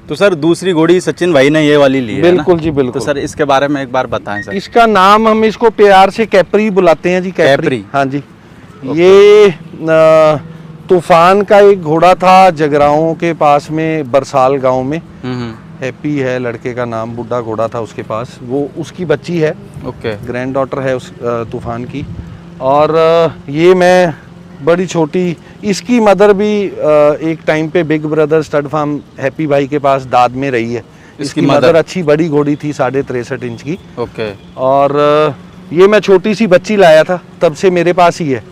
तो सर दूसरी घोड़ी सचिन भाई ने ये वाली ली है बिल्कुल जी बिल्कुल। तो सर इसके बारे में एक बार बताएं सर। इसका नाम हम इसको प्यार से कैपरी बुलाते हैं जी, कैपरी। हाँ जी। ये तूफान का एक घोड़ा था जगराओं के पास में बरसाल गांव में। हैप्पी है लड़के का नाम, बुड्ढा घोड़ा था उसके पास, वो उसकी बच्ची है। ओके। ग्रैंड डॉटर है उस तूफान की। और ये मैं बड़ी छोटी, इसकी मदर भी एक टाइम पे big brother stud farm Happy भाई के पास दाद में रही है। इसकी मदर अच्छी बड़ी घोड़ी थी 63.5 इंच की। ओके। और ये मैं छोटी सी बच्ची लाया था, तब से मेरे पास ही है।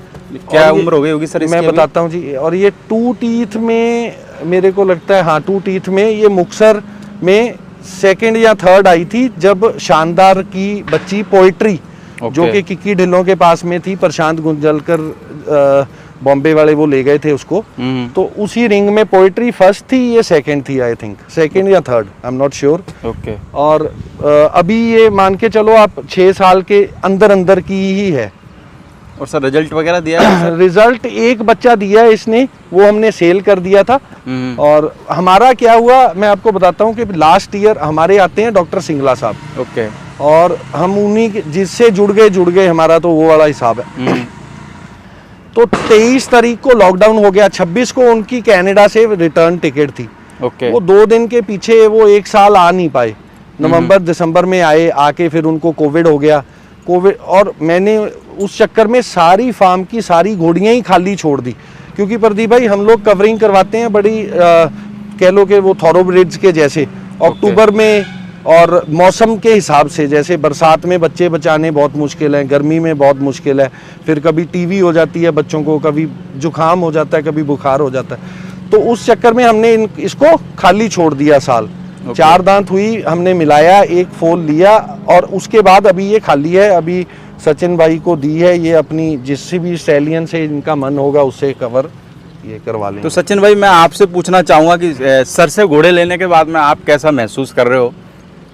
क्या उम्र हो गई होगी सर इसकी? मैं बताता हूँ जी। और ये 2 टीथ में मेरे को लगता है, हाँ 2 टीथ में, ये मुक्तसर में 2nd या 3rd आई थी जब शानदार की बच्ची पोएट्री जो कि किक्की ढिल्लों के पास में थी, प्रशांत गुंजलकर बॉम्बे वाले वो ले गए थे उसको। तो उसी रिंग में पोएट्री फर्स्ट थी, ये 2nd थी आई थिंक, 2nd या 3rd, I am not sure. Okay. और अभी ये मान के चलो आप 6 साल के अंदर अंदर की ही है। और सर रिजल्ट वगैरह दिया है? रिजल्ट एक बच्चा दिया है इसने, वो हमने सेल कर दिया था। और हमारा क्या हुआ मैं आपको बताता हूँ कि लास्ट ईयर हमारे आते हैं डॉक्टर सिंगला साहब। ओके। और हम उन्हीं जिससे जुड़ गए, हमारा तो वो वाला हिसाब है। तो 23 तारीख को लॉकडाउन हो गया, 26 को उनकी कनाडा से रिटर्न टिकट थी। ओके। वो 2 दिन के पीछे वो 1 साल आ नहीं पाए। नवंबर दिसंबर में आए, आके फिर उनको कोविड हो गया। कोविड, और मैंने उस चक्कर में सारी फार्म की सारी घोड़ियां ही खाली छोड़ दी, क्योंकि प्रदीप भाई हम लोग कवरिंग करवाते हैं बड़ी कह लो कि वो थॉरोब्रिड्स के जैसे अक्टूबर में, और मौसम के हिसाब से, जैसे बरसात में बच्चे बचाने बहुत मुश्किल है, गर्मी में बहुत मुश्किल है, फिर कभी टीवी हो जाती है बच्चों को, कभी जुकाम हो जाता है, कभी बुखार हो जाता है। तो उस चक्कर में हमने इसको खाली छोड़ दिया साल। 4 दांत हुई, हमने मिलाया, एक फोल लिया, और उसके बाद अभी ये खाली है। अभी सचिन भाई को दी है, ये अपनी जिससे भी स्टैलियन से इनका मन होगा उससे कवर ये करवा लें। तो सचिन भाई मैं आपसे पूछना चाहूँगा कि सर से घोड़े लेने के बाद में आप कैसा महसूस कर रहे हो?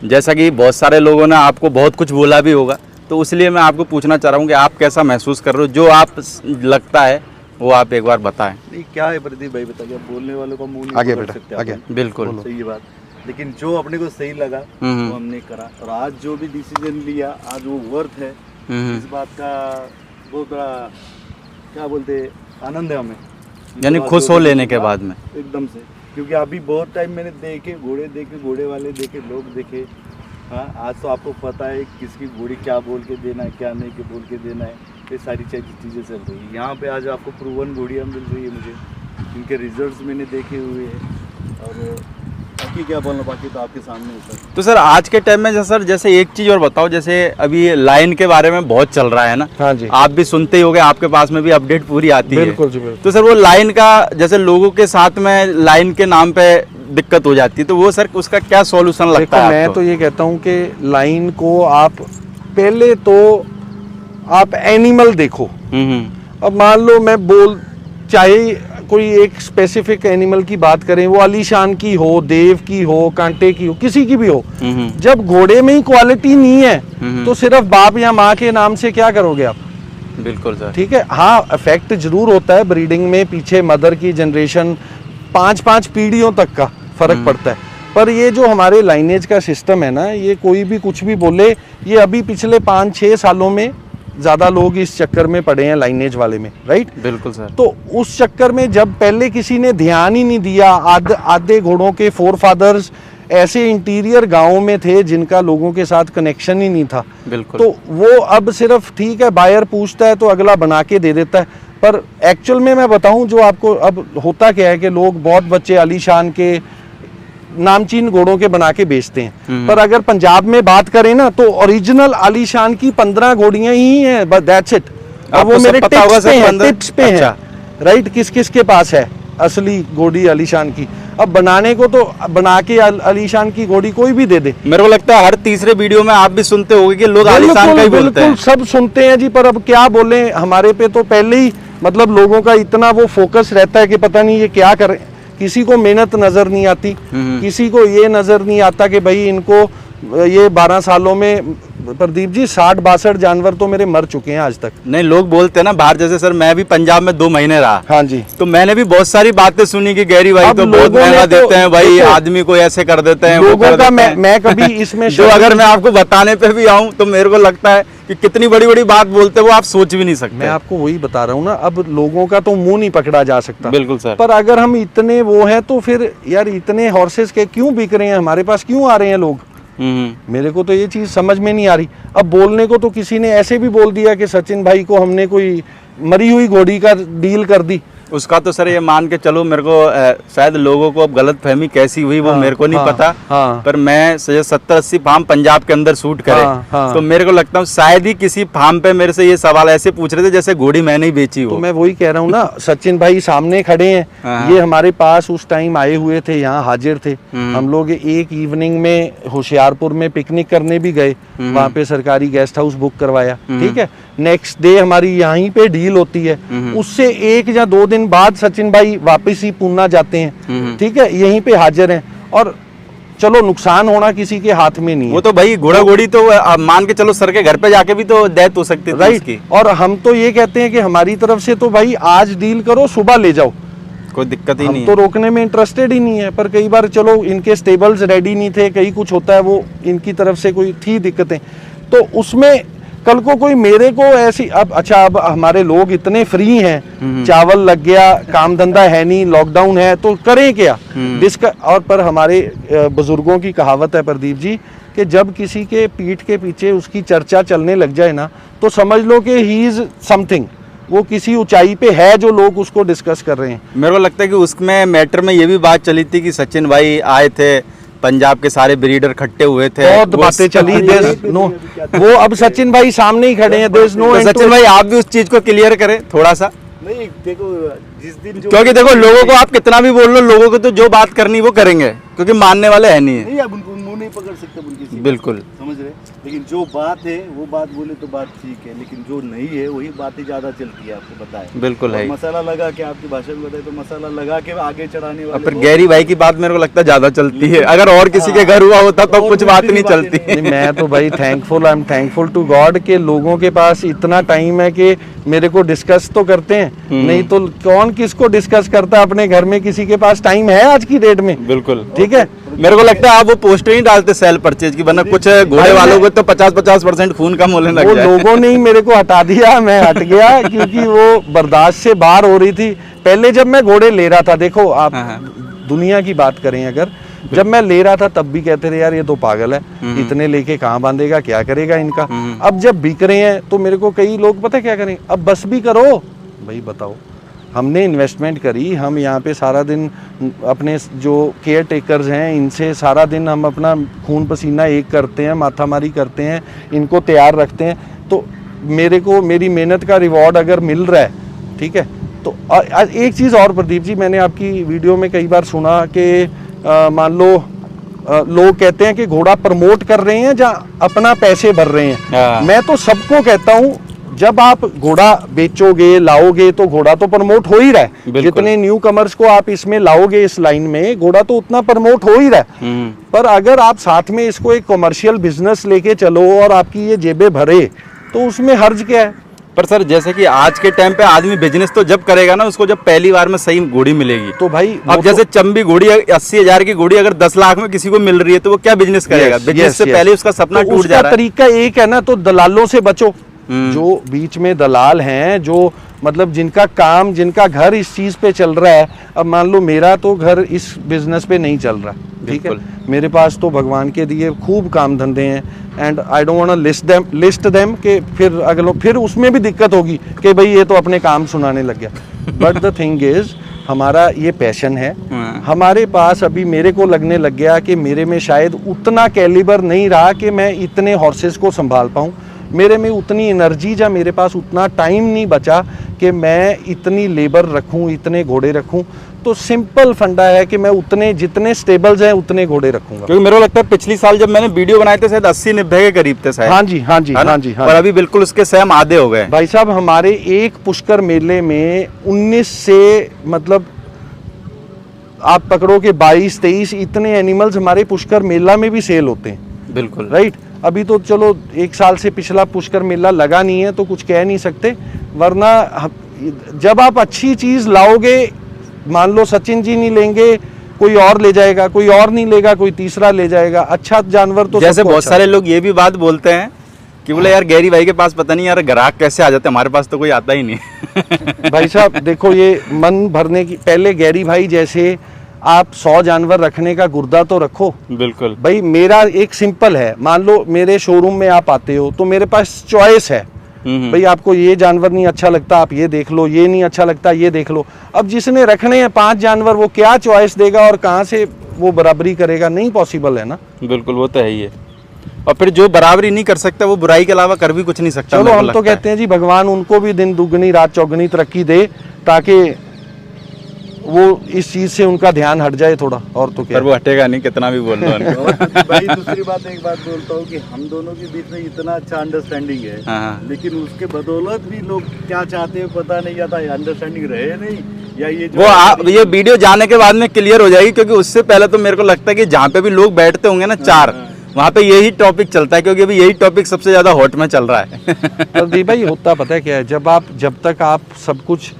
जैसा कि बहुत सारे लोगों ने आपको बहुत कुछ बोला भी होगा, तो इसलिए मैं आपको पूछना चाह रहा हूँ कि आप कैसा महसूस कर रहे हो, जो आप लगता है वो आप एक बार बताएं। नहीं क्या है प्रदीप भाई, बताइए, बोलने वालों का मुंह नहीं आगे पकड़ बेटा, सकते आगे। बिल्कुल सही बात, लेकिन जो अपने को सही लगा वो हमने करा, और आज जो भी डिसीजन लिया आज वो वर्थ है। इस बात का बहुत बड़ा क्या बोलते आनंद है हमें, यानी खुश हो लेने के बाद में एकदम से, क्योंकि अभी बहुत टाइम मैंने देखे घोड़े देखे, घोड़े वाले देखे, लोग देखे। हाँ, आज तो आपको पता है किसकी घोड़ी क्या बोल के देना है, क्या नहीं के बोल के देना है, ये सारी चीज़ें चल रही है। यहाँ पे आज आपको प्रूवन घोड़ियाँ मिल रही है मुझे, इनके रिजल्ट्स मैंने देखे हुए हैं, और बाकी क्या बोलना, बाकी तो आपके सामने है सर। तो सर आज के टाइम में सर जैसे एक चीज़ और बताओ, जैसे अभी लाइन के बारे में बहुत चल रहा है ना? हाँ जी। आप भी सुनते ही होंगे, आपके पास में भी अपडेट पूरी आती है। बिल्कुल जी बिल्कुल। तो सर वो लाइन का, जैसे लोगों के साथ में लाइन के नाम पे दिक्कत हो जाती है, तो वो सर उसका क्या सॉल्यूशन लगता है? मैं तो ये कहता हूँ कि लाइन को आप पहले तो आप एनिमल देखो। अब मान लो मैं चाहे कोई एक स्पेसिफिक एनिमल की बात करें, वो आलीशान की हो, देव की हो, कांटे की हो, किसी की भी हो, जब घोड़े में ही क्वालिटी नहीं है तो सिर्फ बाप या माँ के नाम से क्या करोगे आप? बिल्कुल सर। ठीक है, हाँ इफेक्ट जरूर होता है ब्रीडिंग में, पीछे मदर की जनरेशन 5 पीढ़ियों तक का फर्क पड़ता है। पर ये जो हमारे लाइनेज का सिस्टम है ना, ये कोई भी कुछ भी बोले, ये अभी पिछले 5-6 सालों में ज्यादा लोग इस चक्कर में पड़े हैं लाइनेज वाले में, राइट? बिल्कुल सर। तो उस चक्कर में जब पहले किसी ने ध्यान ही नहीं दिया, आधे घोड़ों के फोरफादर्स ऐसे इंटीरियर गांवों में थे जिनका लोगों के साथ कनेक्शन ही नहीं था। बिल्कुल। तो वो अब सिर्फ ठीक है बायर पूछता है तो अगला बना के दे देता है, पर एक्चुअल में मैं बताऊं जो आपको अब होता क्या है कि लोग बहुत बच्चे आलीशान के नामचीन घोड़ों के बना के बेचते हैं, पर अगर पंजाब में बात करें ना तो ओरिजिनल आलीशान की 15 घोड़ियां ही हैं, बस दैट्स इट। अब वो मेरे टिप्स पे है, राइट, किस किस के पास है असली घोड़ी आलीशान की। अब बनाने को तो बना के आलीशान की घोड़ी कोई भी दे दे। मेरे को लगता है हर तीसरे वीडियो में आप भी सुनते होंगे कि लोग आलीशान का ही बोलते हैं। सब सुनते हैं जी, पर अब क्या बोले, हमारे पे तो पहले ही मतलब लोगों का इतना वो फोकस रहता है कि पता नहीं ये क्या करें। किसी को मेहनत नजर नहीं आती, किसी को ये नजर नहीं आता कि भाई इनको ये 12 सालों में प्रदीप जी 60-62 जानवर तो मेरे मर चुके हैं आज तक। नहीं, लोग बोलते हैं ना बाहर, जैसे सर मैं भी पंजाब में 2 महीने रहा। हाँ जी। तो मैंने भी बहुत सारी बातें सुनी कि गैरी भाई तो बहुत महंगा देते हैं भाई, आदमी को ऐसे कर देते हैं, लोगों का मैं कभी इसमें जो अगर मैं आपको बताने पे भी आऊं तो मेरे को लगता है कि कितनी बड़ी बड़ी बात बोलते हैं वो आप सोच भी नहीं सकते। मैं आपको वही बता रहा हूँ ना, अब लोगों का तो मुंह नहीं पकड़ा जा सकता। बिल्कुल सर। पर अगर हम इतने वो हैं तो फिर यार इतने हॉर्सेस के क्यों बिक रहे हैं, हमारे पास क्यों आ रहे हैं लोग? मेरे को तो ये चीज समझ में नहीं आ रही। अब बोलने को तो किसी ने ऐसे भी बोल दिया कि सचिन भाई को हमने कोई मरी हुई घोड़ी का डील कर दी। उसका तो सर ये मान के चलो, मेरे को शायद लोगों को अब गलत फहमी कैसी हुई वो मेरे को नहीं पता। पर मैं 70-80 फार्म पंजाब के अंदर शूट करे, तो मेरे को लगता है शायद ही किसी फार्म पे मेरे से ये सवाल ऐसे पूछ रहे थे जैसे घोड़ी मैंने ही बेची हो। तो मैं वही कह रहा हूँ ना, सचिन भाई सामने खड़े हैं, ये हमारे पास उस टाइम आए हुए थे, यहाँ हाजिर थे। हम लोग एक इवनिंग में होशियारपुर में पिकनिक करने भी गए, वहाँ पे सरकारी गेस्ट हाउस बुक करवाया, ठीक है। नेक्स्ट डे हमारी यहीं पे डील होती है, उससे 1 या 2 दिन बाद सचिन भाई वापस ही पूना जाते हैं, ठीक है, यहीं पे हाजिर हैं। और चलो नुकसान होना किसी के हाथ में नहीं है। वो तो भाई घोड़ा घोड़ी तो मान के चलो सर के घर पे जाके भी तो डेथ हो सकती थी उसकी। और हम तो ये कहते हैं कि हमारी तरफ से तो भाई आज डील करो, सुबह ले जाओ, कोई दिक्कत ही नहीं। तो रोकने में इंटरेस्टेड ही नहीं है। पर कई बार चलो इनके स्टेबल्स रेडी नहीं थे, कहीं कुछ होता है, वो इनकी तरफ से कोई थी दिक्कतें, तो उसमें कल को कोई मेरे को ऐसी अब हमारे लोग इतने फ्री हैं, चावल लग गया, काम धंधा है नहीं, लॉकडाउन है, तो करें क्या? और पर हमारे बुजुर्गों की कहावत है प्रदीप जी कि जब किसी के पीठ के पीछे उसकी चर्चा चलने लग जाए ना, तो समझ लो कि ही इज समथिंग, वो किसी ऊंचाई पे है जो लोग उसको डिस्कस कर रहे हैं। मेरे को लगता है कि उसमें मैटर में ये भी बात चली थी कि सचिन भाई आए थे, पंजाब के सारे ब्रीडर इकट्ठे हुए थे, बहुत बातें चली। वो अब सचिन भाई सामने ही खड़े हैं, तो सचिन भाई आप भी उस चीज को क्लियर करें थोड़ा सा। नहीं देखो, जिस दिन क्योंकि देखो लोगों को आप कितना भी बोल लो, लोगों को तो जो बात करनी वो करेंगे, क्योंकि मानने वाले है नहीं है। नहीं, अब उनको मुंह नहीं पकड़ सकते उनकी, बिल्कुल समझ रहे। लेकिन जो बात है वो बात बोले तो बात ठीक है, लेकिन जो नहीं है वही बातें ज्यादा चलती है, आपको पता है। बिल्कुल है। मसाला लगा के आपकी भाषा में बताए तो मसाला लगा के आगे चढ़ाने वाले। फिर गैरी भाई की बात मेरे को लगता है ज्यादा चलती है, अगर और किसी के घर हुआ होता तो कुछ बात नहीं चलती। मैं तो भाई I am thankful to God के लोगों के पास इतना टाइम है कि मेरे को डिस्कस तो करते हैं, नहीं तो कौन किसको डिस्कस करता है अपने घर में? किसी के पास टाइम है आज की डेट में? बिल्कुल, ठीक है। मेरे को लगता है आप वो पोस्टर ही डालते सेल परचेज की, वरना कुछ घोड़े वालों को तो 50% खून कम होने लग जाए। वो लोगों ने ही मेरे को हटा दिया, मैं हट गया, क्योंकि वो बर्दाश्त से बाहर हो रही थी। पहले जब मैं घोड़े ले रहा था, देखो आप दुनिया की बात करें अगर, जब मैं ले रहा था तब भी कहते थे यार ये तो पागल है, इतने लेके कहाँ बांधेगा, क्या करेगा इनका। अब जब बिक रहे हैं तो मेरे को कई लोग पता क्या करें, अब बस भी करो भाई, बताओ हमने इन्वेस्टमेंट करी, हम यहाँ पे सारा दिन अपने जो केयर टेकर्स हैं इनसे सारा दिन हम अपना खून पसीना एक करते हैं, माथामारी करते हैं, इनको तैयार रखते हैं, तो मेरे को मेरी मेहनत का रिवॉर्ड अगर मिल रहा है, ठीक है। तो एक चीज़ और प्रदीप जी, मैंने आपकी वीडियो में कई बार सुना कि मान लो लोग कहते हैं कि घोड़ा प्रमोट कर रहे हैं या अपना पैसे भर रहे हैं। मैं तो सबको कहता हूँ, जब आप घोड़ा बेचोगे लाओगे तो घोड़ा तो प्रमोट हो ही रहा है। जितने न्यू कमर्स को आप इसमें लाओगे इस लाइन में, घोड़ा तो उतना प्रमोट हो ही रहा है। पर अगर आप साथ में इसको एक कमर्शियल बिजनेस लेके चलो और आपकी ये जेबें भरे, तो उसमें हर्ज क्या है? पर सर जैसे कि आज के टाइम पे आदमी बिजनेस तो जब करेगा ना, उसको जब पहली बार में सही घोड़ी मिलेगी। तो भाई अब जैसे चंबी घोड़ी 80,000 की घोड़ी अगर 10 लाख में किसी को मिल रही है तो वो क्या बिजनेस करेगा? बिजनेस से पहले उसका सपना टूट जा रहा है। तरीका एक है ना, तो दलालों से बचो। जो बीच में दलाल हैं, जो मतलब जिनका काम, जिनका घर इस चीज पे चल रहा है। अब मान लो मेरा तो घर इस बिजनेस पे नहीं चल रहा, ठीक है, मेरे पास तो भगवान के दिए खूब काम धंधे हैं, and I don't want to list them कि फिर अगलो फिर उसमें भी दिक्कत होगी कि भाई ये तो अपने काम सुनाने लग गया। बट द थिंग इज, हमारा ये पैशन है। हमारे पास अभी मेरे को लगने लग गया कि मेरे में शायद उतना कैलिबर नहीं रहा कि मैं इतने हॉर्सेस को संभाल पाऊँ। मेरे में उतनी एनर्जी या मेरे पास उतना टाइम नहीं बचा कि मैं इतनी लेबर रखूं, इतने घोड़े रखूं। तो सिंपल फंडा है कि मैं उतने जितने स्टेबल्स हैं उतने घोड़े रखूंगा। क्योंकि मेरे को लगता है पिछली साल जब मैंने वीडियो बनाए थे शायद 80-90 के करीब थे शायद। हाँ जी, हाँ जी, हाँ जी, हाँ। और अभी बिल्कुल उसके सेम आधे हो गए भाई साहब। हमारे एक पुष्कर मेले में 19 से मतलब आप पकड़ो कि 22-23 इतने एनिमल्स हमारे पुष्कर मेला में भी सेल होते हैं। बिल्कुल राइट। अभी तो चलो 1 साल से पिछला पुष्कर मेला लगा नहीं है तो कुछ कह नहीं सकते, वरना जब आप अच्छी चीज लाओगे, मान लो सचिन जी नहीं लेंगे, कोई और ले जाएगा, कोई और नहीं लेगा, कोई तीसरा ले जाएगा। अच्छा जानवर तो जैसे बहुत अच्छा सारे लोग ये भी बात बोलते हैं कि बोले यार गैरी भाई के पास पता नहीं यार ग्राहक कैसे आ जाते हैं, हमारे पास तो कोई आता ही नहीं। भाई साहब देखो, ये मन भरने की पहले गैरी भाई जैसे आप 100 जानवर रखने का गुर्दा तो रखो। बिल्कुल भाई मेरा एक सिंपल है, मान लो मेरे शोरूम में आप आते हो तो मेरे पास चॉइस है, भाई आपको ये जानवर नहीं अच्छा लगता आप ये देख लो, ये नहीं अच्छा लगता ये देख लो। अब जिसने रखने हैं 5 जानवर वो क्या चॉइस देगा और कहाँ से वो बराबरी करेगा, नहीं पॉसिबल है ना। बिल्कुल, वो तो है ही है। और फिर जो बराबरी नहीं कर सकता वो बुराई के अलावा कर भी कुछ नहीं सकता। चलो हम तो कहते हैं जी भगवान उनको भी दिन दुगनी रात चौगनी तरक्की दे, ताकि वो इस चीज से उनका ध्यान हट जाए थोड़ा, और तो क्या। पर वो हटेगा नहीं कितना भी बोल दो उनको। और भाई दूसरी बात, एक बात बोलता हूँ कि हम दोनों के बीच में इतना अच्छा अंडरस्टैंडिंग है, हाँ। लेकिन उसके बदौलत भी लोग क्या चाहते हैं पता नहीं जाता, अंडरस्टैंडिंग रहे नहीं, या ये जो वो ये वीडियो जाने के बाद में क्लियर हो जाएगी, क्योंकि उससे पहले तो मेरे को लगता है कि जहाँ पे भी लोग बैठते होंगे ना 4, वहाँ पे यही टॉपिक चलता है, क्योंकि अभी यही टॉपिक सबसे ज्यादा हॉट में चल रहा है। प्रदीप भाई होता पता है क्या है, जब तक आप सब कुछ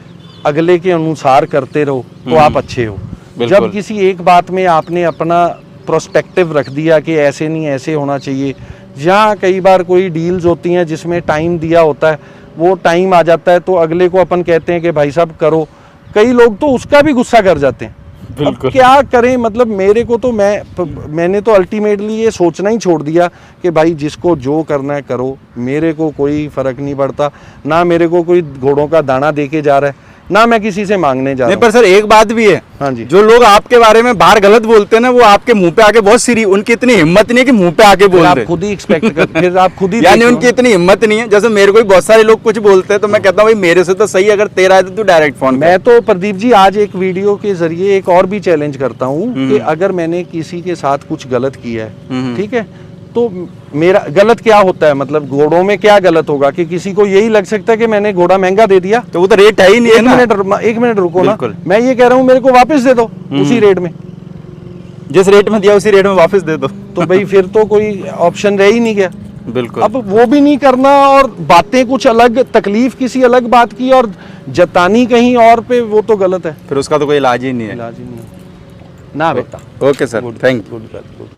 अगले के अनुसार करते रहो तो आप अच्छे हो। जब किसी एक बात में आपने अपना प्रोस्पेक्टिव रख दिया कि ऐसे नहीं ऐसे होना चाहिए, जहाँ कई बार कोई डील्स होती हैं जिसमें टाइम दिया होता है, वो टाइम आ जाता है तो अगले को अपन कहते हैं कि भाई साहब करो, कई लोग तो उसका भी गुस्सा कर जाते हैं। अब क्या करें, मतलब मेरे को तो मैंने तो अल्टीमेटली ये सोचना ही छोड़ दिया कि भाई जिसको जो करना है करो, मेरे को कोई फर्क नहीं पड़ता, ना मेरे को कोई घोड़ों का दाना दे के जा रहा है, ना मैं किसी से मांगने जा रहा हूं। पर सर एक बात भी है, हाँ जी, जो लोग आपके बारे में बाहर गलत बोलते हैं ना, वो आपके मुंह पे आके बहुत सीरी, उनकी इतनी हिम्मत नहीं है कि मुंह पे आके बोल आप दे। खुद ही एक्सपेक्ट कर, फिर आप खुद ही यानी उनकी इतनी हिम्मत नहीं है। जैसे मेरे को भी बहुत सारे लोग कुछ बोलते हैं तो मैं कहता हूँ भाई मेरे से तो सही, अगर तेरा है तो तू डायरेक्ट फोन कर। मैं तो प्रदीप जी आज एक वीडियो के जरिए एक और भी चैलेंज करता हूँ कि अगर मैंने किसी के साथ कुछ गलत किया है, ठीक है, तो मेरा गलत क्या होता है, मतलब घोड़ों में क्या गलत होगा कि किसी को यही लग सकता है कि मैंने घोड़ा महंगा दे दिया, तो वो तो रेट है ही नहीं है ना। एक मिनट रुको ना, मैं ये कह रहा हूँ मेरे को वापस दे दो उसी रेट में, जिस रेट में दिया उसी रेट में वापस दे दो। तो भाई फिर तो कोई ऑप्शन रह ही नहीं गया। बिल्कुल, अब वो भी नहीं करना और बातें कुछ अलग, तकलीफ किसी अलग बात की और जतानी कहीं और पे, वो तो गलत है। फिर उसका तो कोई इलाज ही नहीं है। इलाज ही नहीं है ना बेटा। Okay sir, thank you. Good.